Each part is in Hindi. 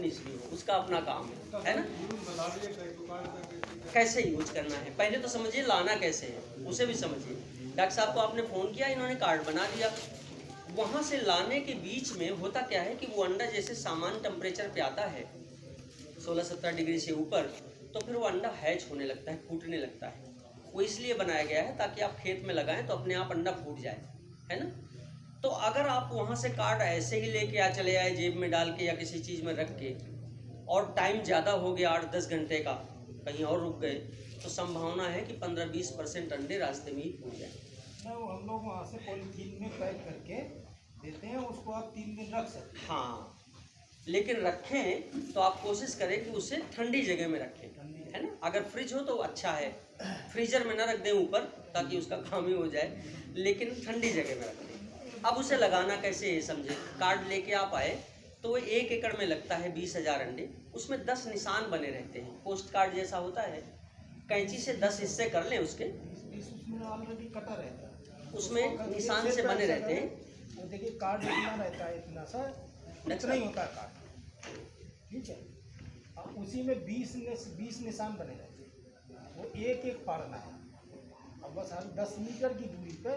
निचली हो, उसका अपना काम है ना। कैसे यूज करना है पहले तो समझिए, लाना कैसे है उसे भी समझिए। डॉक्टर साहब को आपने फ़ोन किया, इन्होंने कार्ड बना दिया, वहाँ से लाने के बीच में होता क्या है कि वो अंडा जैसे सामान्य टेम्परेचर पे आता है 16-17 डिग्री से ऊपर, तो फिर वो अंडा हैच होने लगता है, फूटने लगता है। वो इसलिए बनाया गया है ताकि आप खेत में लगाएं तो अपने आप अंडा फूट जाए, है ना। तो अगर आप वहाँ से कार्ड ऐसे ही लेके चले आए जेब में डाल के या किसी चीज़ में रख के, और टाइम ज़्यादा हो गया 8-10 घंटे का, कहीं और रुक गए, तो संभावना है कि 15-20% अंडे रास्ते में ही फूट जाए। हम लोग वहाँ से पॉलीथीन में पैक करके देते हैं, उसको आप 3 दिन रख सकते हैं। हाँ, लेकिन रखें तो आप कोशिश करें कि उसे ठंडी जगह में रखें, है ना। अगर फ्रिज हो तो अच्छा है, फ्रीजर में ना रख दें ऊपर ताकि उसका काम ही हो जाए, लेकिन ठंडी जगह में रख दें। अब उसे लगाना कैसे है समझे। कार्ड लेके आप आए तो वो 1 एकड़ में लगता है 20,000 अंडे, उसमें 10 निशान बने रहते हैं, पोस्ट कार्ड जैसा होता है। कैंची से 10 हिस्से कर लें उसके, उसमें ऑलरेडी कटा रहता है, उसमें निशान से बने रहते हैं। वो देखिए कार्ड इतना रहता है, इतना सा इतना ही होता है कार्ड, ठीक है। अब उसी में 20 निशान बने रहते हैं, वो एक एक फाड़ना है। अब बस हम 10 मीटर की दूरी पे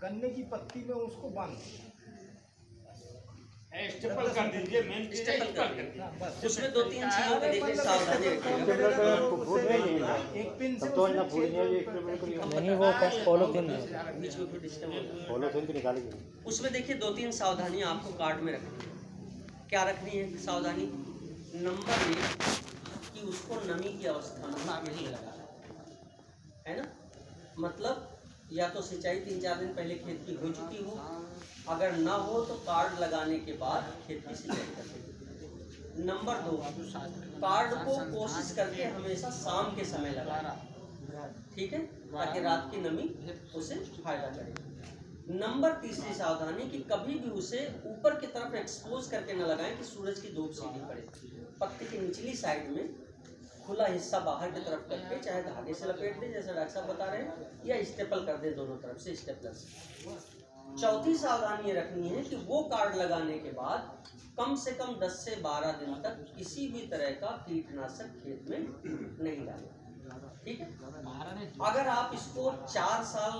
गन्ने की पत्ती में उसको बांध दीजिए, स्टेपल कर दीजिए, मेन स्टेपल कर दीजिए। बस उसमें 2-3 चीज़ों पे देखिए सावधानी रखिएगा। एक पिन से नहीं, वो पॉलीथीन है, बीच में फिर डिस्टर्ब होगा। पॉलीथीन तो निकालेंगे। उसमें देखिए 2-3 सावधानियाँ आपको कार्ड में रखनी है। क्या रखनी है सावधानी। नंबर 1 कि उसको नमी की अवस्था में नहीं लगाना है ना। मतलब या तो सिंचाई 3-4 दिन पहले खेत की हो चुकी हो, अगर ना हो तो कार्ड लगाने के बाद खेत की सिंचाई करें। नंबर 2, कार्ड को कोशिश करके हमेशा शाम के समय लगाना, ठीक है, ताकि रात की नमी उसे फायदा करे। नंबर 3 सावधानी कि कभी भी उसे ऊपर की तरफ एक्सपोज करके न लगाएं कि सूरज की धूप सीधी पड़े। पत्ती की निचली साइड में खुला हिस्सा बाहर की तरफ करके, चाहे धागे से लपेट दें जैसा डॉक्टर साहब बता रहे हैं, या स्टेपल कर दें दोनों तरफ से स्टेपलर से। चौथी सावधानी ये रखनी है कि वो कार्ड लगाने के बाद कम से कम 10 से 12 दिन तक किसी भी तरह का कीटनाशक खेत में नहीं डालें, ठीक है। अगर आप इसको 4 साल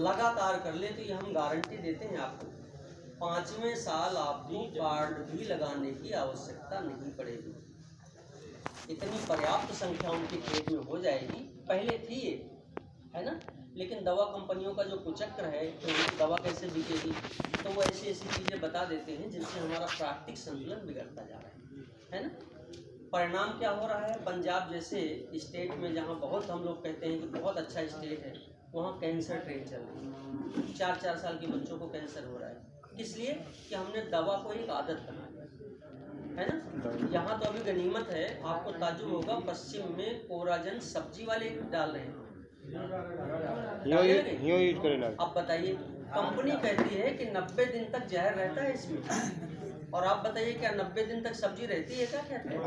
लगातार कर ले तो ये हम गारंटी देते हैं आपको, 5वें साल आपको कार्ड भी लगाने की आवश्यकता नहीं पड़ेगी। इतनी पर्याप्त संख्या उनके खेत में हो जाएगी। पहले थी ये, है ना, लेकिन दवा कंपनियों का जो कुचक्र है तो उनकी दवा कैसे बिकेगी, तो वो ऐसी ऐसी चीज़ें बता देते हैं जिनसे हमारा प्राकृतिक संतुलन बिगड़ता जा रहा है ना। परिणाम क्या हो रहा है, पंजाब जैसे स्टेट में जहाँ बहुत हम लोग कहते हैं कि बहुत अच्छा स्टेट है, वहाँ कैंसर ट्रेन चल रही है। 4-4 साल के बच्चों को कैंसर हो रहा है, इसलिए कि हमने दवा को एक आदत बना लिया है ना। यहाँ तो अभी गनीमत है, आपको ताज्जुब होगा, पश्चिम में कोराजन सब्जी वाले डाल रहे हैं। अब बताइए, कंपनी कहती है कि 90 दिन तक जहर रहता है इसमें, और आप बताइए क्या 90 दिन तक सब्जी रहती है क्या? कहते हैं।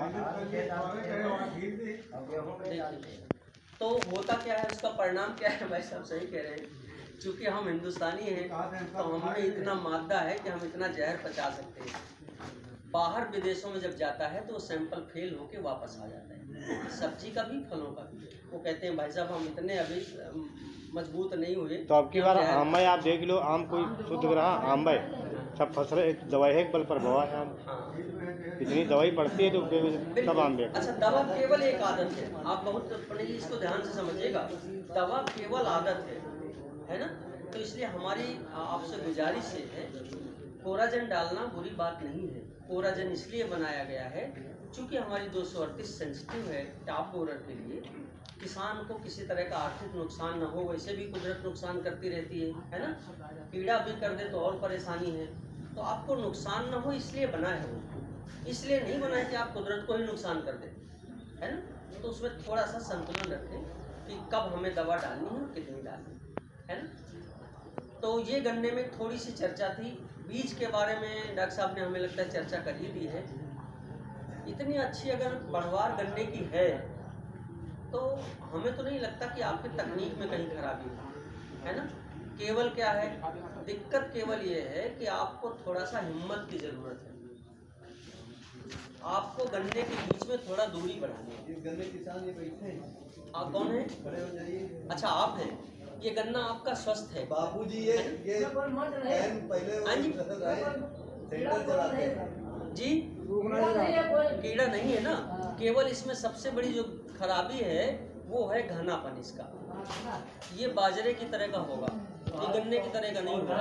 तो होता क्या है, उसका परिणाम क्या है? भाई साहब सही कह रहे हैं, चूँकि हम हिंदुस्तानी हैं तो हमें इतना मादा है कि हम इतना जहर पचा सकते हैं। बाहर विदेशों में जब जाता है तो सैंपल फेल होके वापस आ जाता है, सब्जी का भी फलों का भी। वो कहते हैं भाई साहब हम इतने अभी मजबूत नहीं हुए। तो अब की बार आम भाई आप देख लो, आम कोई शुद्ध रहा आम भाई, सब फसल एक दवाई है, एक बल पर भवा है आम। इतनी दवाई पड़ती है तो सब आम बेच। अच्छा, दवा केवल एक आदत है, आप बहुत पंडित जी इसको ध्यान से समझिएगा, दवा केवल आदत है ना। तो इसलिए हमारी आपसे गुजारिश है, कोराजन डालना बुरी बात नहीं है। कोराजन इसलिए बनाया गया है क्योंकि हमारी 238 सेंसिटिव है टॉप बोरर के लिए, किसान को किसी तरह का आर्थिक नुकसान न हो। वैसे भी कुदरत नुकसान करती रहती है ना, कीड़ा भी कर दे तो और परेशानी है। तो आपको नुकसान न हो इसलिए बना है वो, इसलिए नहीं बना है कि आप कुदरत को ही नुकसान कर दें, है ना। तो उसमें थोड़ा सा संतुलन रखें कि कब हमें दवा डालनी है और कितनी डालनी है ना। तो ये गन्ने में थोड़ी सी चर्चा थी। बीज के बारे में डॉक्टर साहब ने हमें लगता है चर्चा कर ही दी है। इतनी अच्छी अगर बढ़वार गन्ने की है तो हमें तो नहीं लगता कि आपकी तकनीक में कहीं खराबी है ना। केवल क्या है दिक्कत, केवल ये है कि आपको थोड़ा सा हिम्मत की ज़रूरत है। आपको गन्ने के बीच में थोड़ा दूरी बढ़ानी है। गन्ने किसान ये बैठे हैं, आप कौन है? खड़े हो जाइए। अच्छा आप हैं। ये गन्ना आपका स्वस्थ है। बाबूजी ये फैन पहले हाँ जी। सेंटर चलाते हैं जी कीड़ा नहीं है ना, केवल इसमें सबसे बड़ी जो खराबी है वो है घनापन इसका। ये बाजरे की तरह का होगा, ये गन्ने की तरह का नहीं होगा।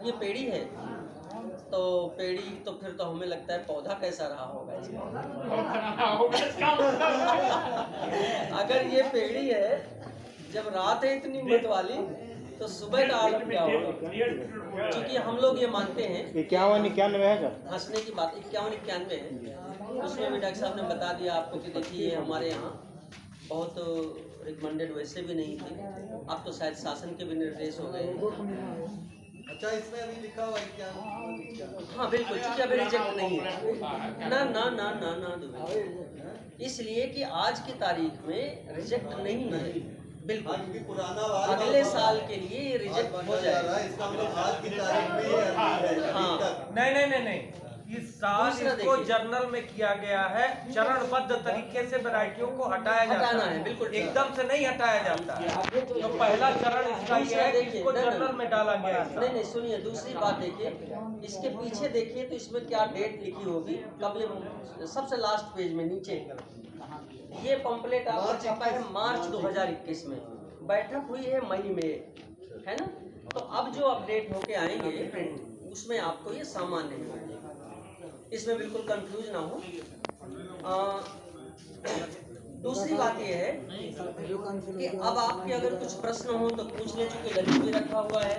ये पेड़ी है, तो पेड़ी तो फिर तो हमें लगता है पौधा कैसा रहा होगा इसका। अगर ये पेड़ी है, जब रात है इतनी मत वाली, तो सुबह का आलम क्या होगा? क्योंकि हम लोग ये मानते हैं 51-91 है सर। हंसने की बात 51-91 है। उसमें भी डॉक्टर साहब ने बता दिया आपको कि देखिए हमारे यहाँ बहुत रिकमेंडेड वैसे भी नहीं थी, अब तो शायद शासन के भी निर्देश हो गए हैं। अच्छा इसमें अभी लिखा हुआ है क्या? हाँ बिल्कुल, क्योंकि अभी रिजेक्ट नहीं है ना ना ना ना ना दुबे। इसलिए कि आज की तारीख में रिजेक्ट नहीं है बिल्कुल। क्योंकि पुराना वाला अगले साल के लिए ये रिजेक्ट हो जाएगा। इसका मतलब आज की तारीख में ये अभी है। हाँ। नहीं, इस साल दूसरा इसको देखिए। जर्नल में किया गया है, चरणबद्ध तरीके से वैरायटियों को हटाया जाता हटाना है, बिल्कुल ठीक। एकदम से नहीं हटाया जाता है। तो पहला चरण इसका ये है कि इसको देखिए, जर्नल में डाला गया था। नहीं सुनिए, दूसरी बात देखिए, इसके पीछे देखिए तो इसमें क्या डेट लिखी होगी, कब ये सबसे लास्ट पेज में नीचे ये पंपलेट आपका छपा है मार्च 2021 में, बैठक हुई है मई में, है ना। तो अब जो अपडेट होके आएंगे प्रिंट, उसमें आपको ये सामान्य मिलेगा, इसमें बिल्कुल कंफ्यूज ना हो। दूसरी बात ये है कि अब आपके अगर कुछ प्रश्न हो तो पूछ ले, चूंकि ललित भी रखा हुआ है।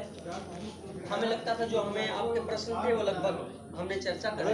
हमें लगता था जो हमें आपके प्रश्न थे वो लगभग हमने चर्चा कर ली।